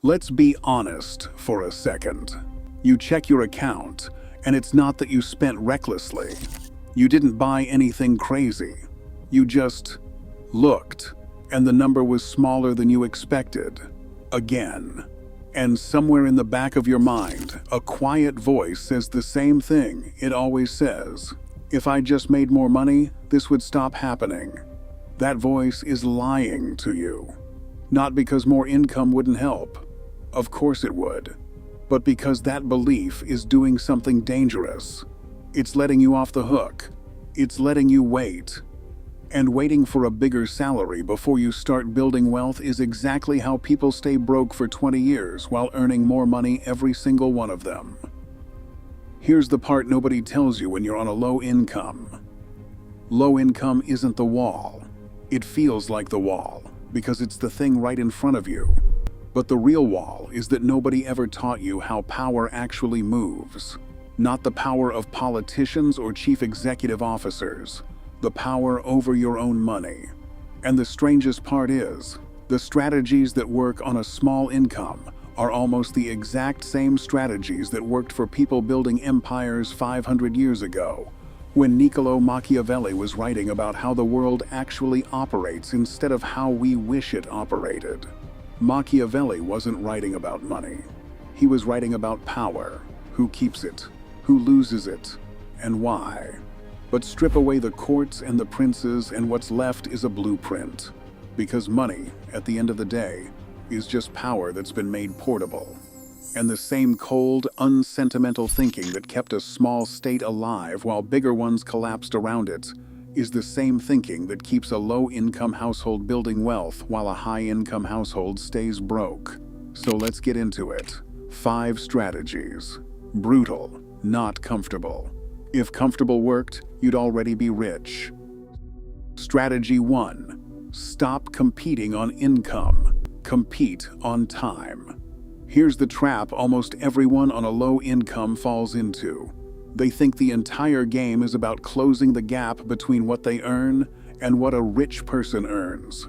Let's be honest for a second. You check your account, and it's not that you spent recklessly. You didn't buy anything crazy. You just looked, and the number was smaller than you expected. Again. And somewhere in the back of your mind, a quiet voice says the same thing it always says. If I just made more money, this would stop happening. That voice is lying to you. Not because more income wouldn't help. Of course it would. But because that belief is doing something dangerous. It's letting you off the hook. It's letting you wait. And waiting for a bigger salary before you start building wealth is exactly how people stay broke for 20 years while earning more money every single one of them. Here's the part nobody tells you when you're on a low income. Low income isn't the wall. It feels like the wall because it's the thing right in front of you. But the real wall is that nobody ever taught you how power actually moves. Not the power of politicians or chief executive officers. The power over your own money. And the strangest part is, the strategies that work on a small income are almost the exact same strategies that worked for people building empires 500 years ago, when Niccolo Machiavelli was writing about how the world actually operates instead of how we wish it operated. Machiavelli wasn't writing about money. He was writing about power, who keeps it, who loses it, and why. But strip away the courts and the princes and what's left is a blueprint. Because money, at the end of the day, is just power that's been made portable. And the same cold, unsentimental thinking that kept a small state alive while bigger ones collapsed around it is the same thinking that keeps a low-income household building wealth while a high-income household stays broke. So let's get into it. 5 strategies. Brutal, not comfortable. If comfortable worked, you'd already be rich. Strategy 1. Stop competing on income. Compete on time. Here's the trap almost everyone on a low income falls into. They think the entire game is about closing the gap between what they earn and what a rich person earns.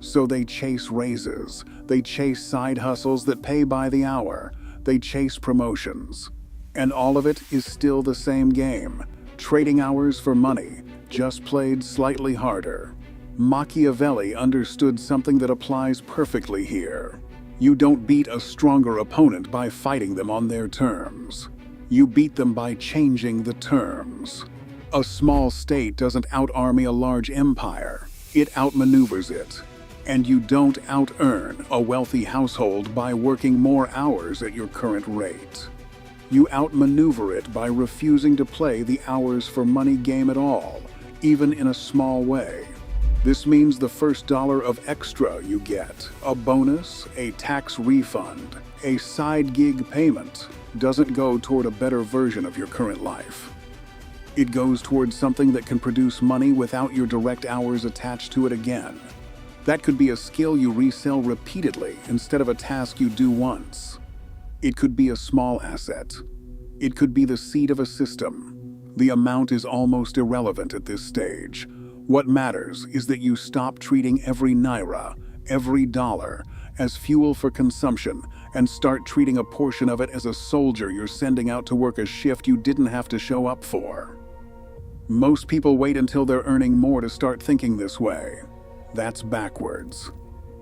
So they chase raises. They chase side hustles that pay by the hour. They chase promotions. And all of it is still the same game. Trading hours for money, just played slightly harder. Machiavelli understood something that applies perfectly here. You don't beat a stronger opponent by fighting them on their terms. You beat them by changing the terms. A small state doesn't out-army a large empire. It outmaneuvers it. And you don't out-earn a wealthy household by working more hours at your current rate. You outmaneuver it by refusing to play the hours for money game at all, even in a small way. This means the first dollar of extra you get, a bonus, a tax refund, a side gig payment, doesn't go toward a better version of your current life. It goes towards something that can produce money without your direct hours attached to it again. That could be a skill you resell repeatedly instead of a task you do once. It could be a small asset. It could be the seed of a system. The amount is almost irrelevant at this stage. What matters is that you stop treating every naira, every dollar, as fuel for consumption and start treating a portion of it as a soldier you're sending out to work a shift you didn't have to show up for. Most people wait until they're earning more to start thinking this way. That's backwards.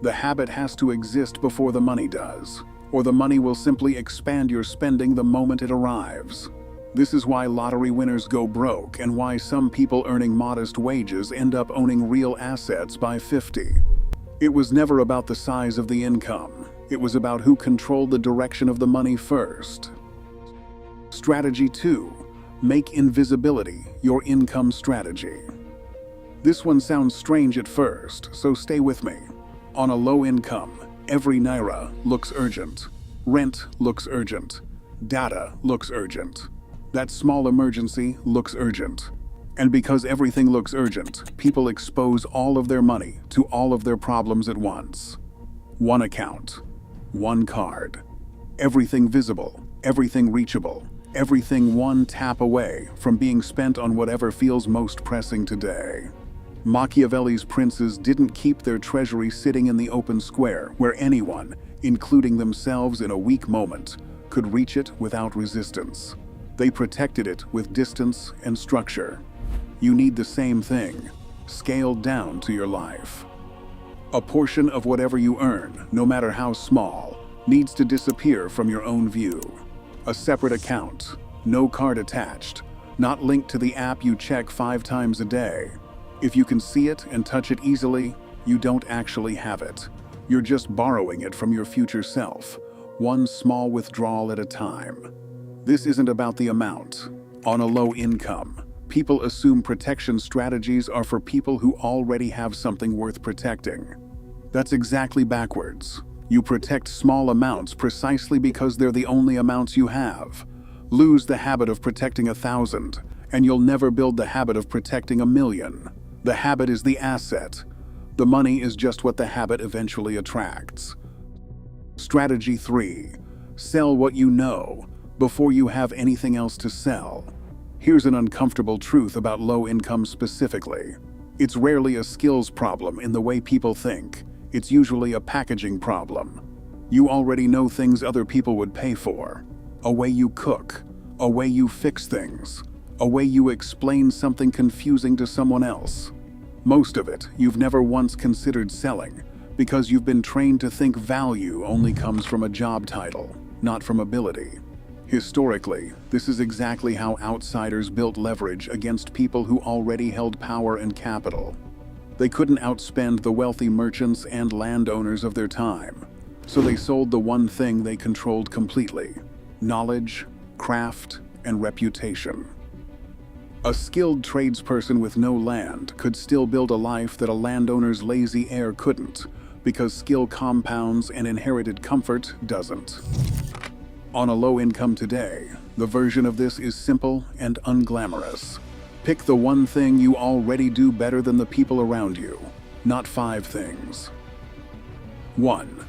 The habit has to exist before the money does, or the money will simply expand your spending the moment it arrives. This is why lottery winners go broke and why some people earning modest wages end up owning real assets by 50. It was never about the size of the income. It was about who controlled the direction of the money first. Strategy 2. Make invisibility your income strategy. This one sounds strange at first, so stay with me. On a low income, every naira looks urgent. Rent looks urgent. Data looks urgent. That small emergency looks urgent. And because everything looks urgent, people expose all of their money to all of their problems at once. One account, one card. Everything visible, everything reachable, everything one tap away from being spent on whatever feels most pressing today. Machiavelli's princes didn't keep their treasury sitting in the open square where anyone, including themselves in a weak moment, could reach it without resistance. They protected it with distance and structure. You need the same thing, scaled down to your life. A portion of whatever you earn, no matter how small, needs to disappear from your own view. A separate account, no card attached, not linked to the app you check 5 times a day. If you can see it and touch it easily, you don't actually have it. You're just borrowing it from your future self, one small withdrawal at a time. This isn't about the amount. On a low income, people assume protection strategies are for people who already have something worth protecting. That's exactly backwards. You protect small amounts precisely because they're the only amounts you have. Lose the habit of protecting 1,000, and you'll never build the habit of protecting 1,000,000. The habit is the asset. The money is just what the habit eventually attracts. Strategy 3. Sell what you know before you have anything else to sell. Here's an uncomfortable truth about low income specifically. It's rarely a skills problem in the way people think. It's usually a packaging problem. You already know things other people would pay for. A way you cook, a way you fix things, a way you explain something confusing to someone else. Most of it you've never once considered selling because you've been trained to think value only comes from a job title, not from ability. Historically, this is exactly how outsiders built leverage against people who already held power and capital. They couldn't outspend the wealthy merchants and landowners of their time, so they sold the one thing they controlled completely: knowledge, craft, and reputation. A skilled tradesperson with no land could still build a life that a landowner's lazy heir couldn't, because skill compounds and inherited comfort doesn't. On a low income today, the version of this is simple and unglamorous. Pick the one thing you already do better than the people around you, not 5 things. 1.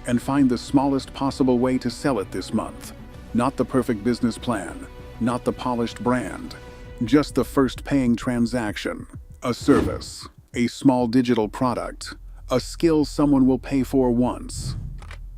And find the smallest possible way to sell it this month. Not the perfect business plan, not the polished brand, just the first paying transaction, a service, a small digital product, a skill someone will pay for once.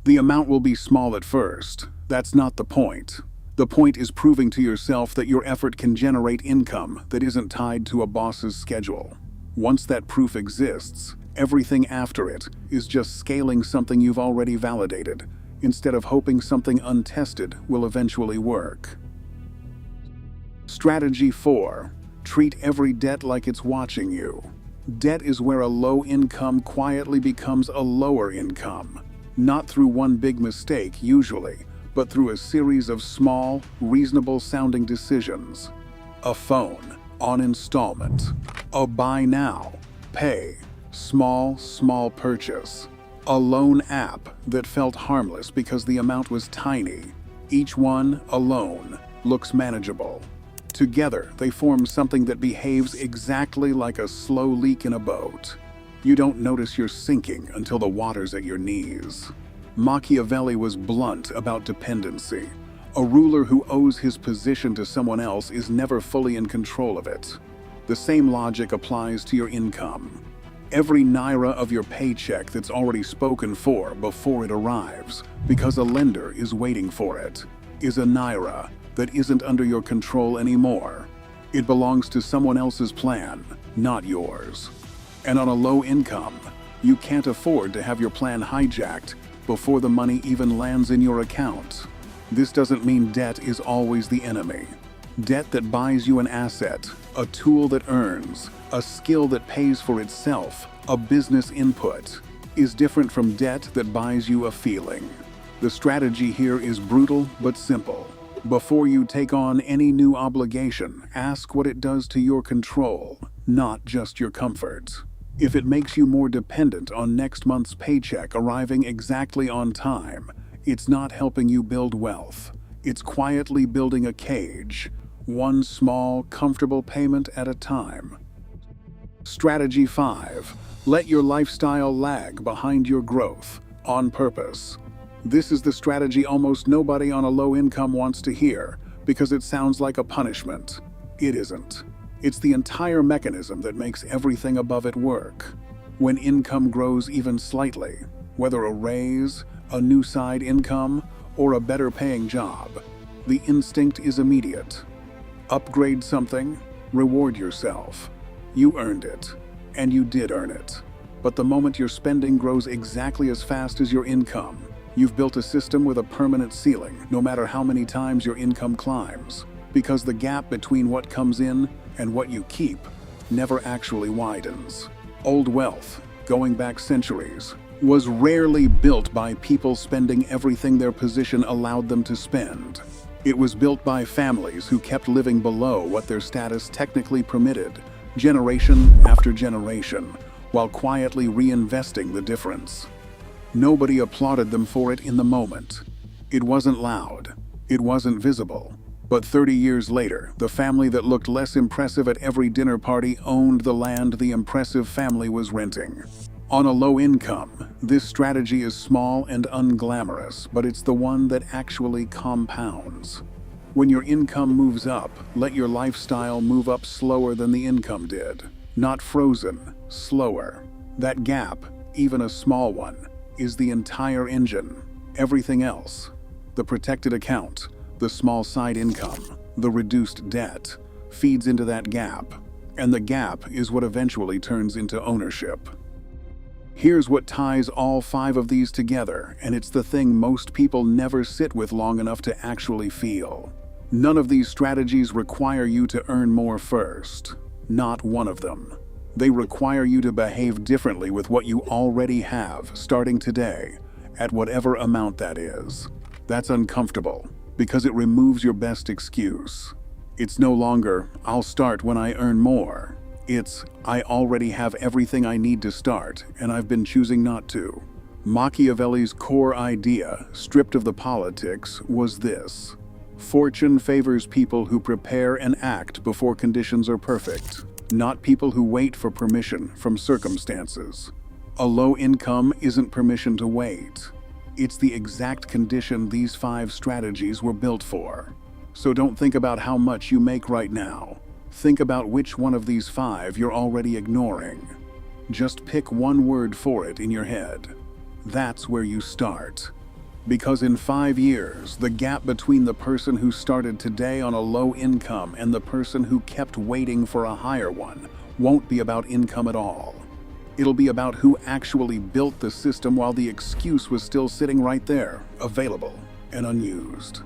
The amount will be small at first. That's not the point. The point is proving to yourself that your effort can generate income that isn't tied to a boss's schedule. Once that proof exists, everything after it is just scaling something you've already validated, instead of hoping something untested will eventually work. Strategy 4. Treat every debt like it's watching you. Debt is where a low income quietly becomes a lower income. Not through one big mistake, usually, but through a series of small, reasonable-sounding decisions. A phone, on installment. A buy now, pay, small purchase. A loan app that felt harmless because the amount was tiny. Each one, alone, looks manageable. Together, they form something that behaves exactly like a slow leak in a boat. You don't notice you're sinking until the water's at your knees. Machiavelli was blunt about dependency. A ruler who owes his position to someone else is never fully in control of it. The same logic applies to your income. Every naira of your paycheck that's already spoken for before it arrives, because a lender is waiting for it, is a naira that isn't under your control anymore. It belongs to someone else's plan, not yours. And on a low income, you can't afford to have your plan hijacked before the money even lands in your account. This doesn't mean debt is always the enemy. Debt that buys you an asset, a tool that earns, a skill that pays for itself, a business input, is different from debt that buys you a feeling. The strategy here is brutal but simple. Before you take on any new obligation, ask what it does to your control, not just your comfort. If it makes you more dependent on next month's paycheck arriving exactly on time, it's not helping you build wealth. It's quietly building a cage, one small, comfortable payment at a time. Strategy 5. Let your lifestyle lag behind your growth, on purpose. This is the strategy almost nobody on a low income wants to hear, because it sounds like a punishment. It isn't. It's the entire mechanism that makes everything above it work. When income grows even slightly, whether a raise, a new side income, or a better paying job, the instinct is immediate. Upgrade something, reward yourself. You earned it, and you did earn it. But the moment your spending grows exactly as fast as your income, you've built a system with a permanent ceiling, no matter how many times your income climbs, because the gap between what comes in and what you keep never actually widens. Old wealth, going back centuries, was rarely built by people spending everything their position allowed them to spend. It was built by families who kept living below what their status technically permitted, generation after generation, while quietly reinvesting the difference. Nobody applauded them for it in the moment. It wasn't loud. It wasn't visible. But 30 years later, the family that looked less impressive at every dinner party owned the land the impressive family was renting. On a low income, this strategy is small and unglamorous, but it's the one that actually compounds. When your income moves up, let your lifestyle move up slower than the income did. Not frozen, slower. That gap, even a small one, is the entire engine. Everything else, the protected account, the small side income, the reduced debt, feeds into that gap. And the gap is what eventually turns into ownership. Here's what ties all 5 of these together, and it's the thing most people never sit with long enough to actually feel. None of these strategies require you to earn more first. Not one of them. They require you to behave differently with what you already have, starting today, at whatever amount that is. That's uncomfortable, because it removes your best excuse. It's no longer, I'll start when I earn more. It's, I already have everything I need to start, and I've been choosing not to. Machiavelli's core idea, stripped of the politics, was this: fortune favors people who prepare and act before conditions are perfect, not people who wait for permission from circumstances. A low income isn't permission to wait. It's the exact condition these 5 strategies were built for. So don't think about how much you make right now. Think about which one of these 5 you're already ignoring. Just pick one word for it in your head. That's where you start. Because in 5 years, the gap between the person who started today on a low income and the person who kept waiting for a higher one won't be about income at all. It'll be about who actually built the system while the excuse was still sitting right there, available and unused.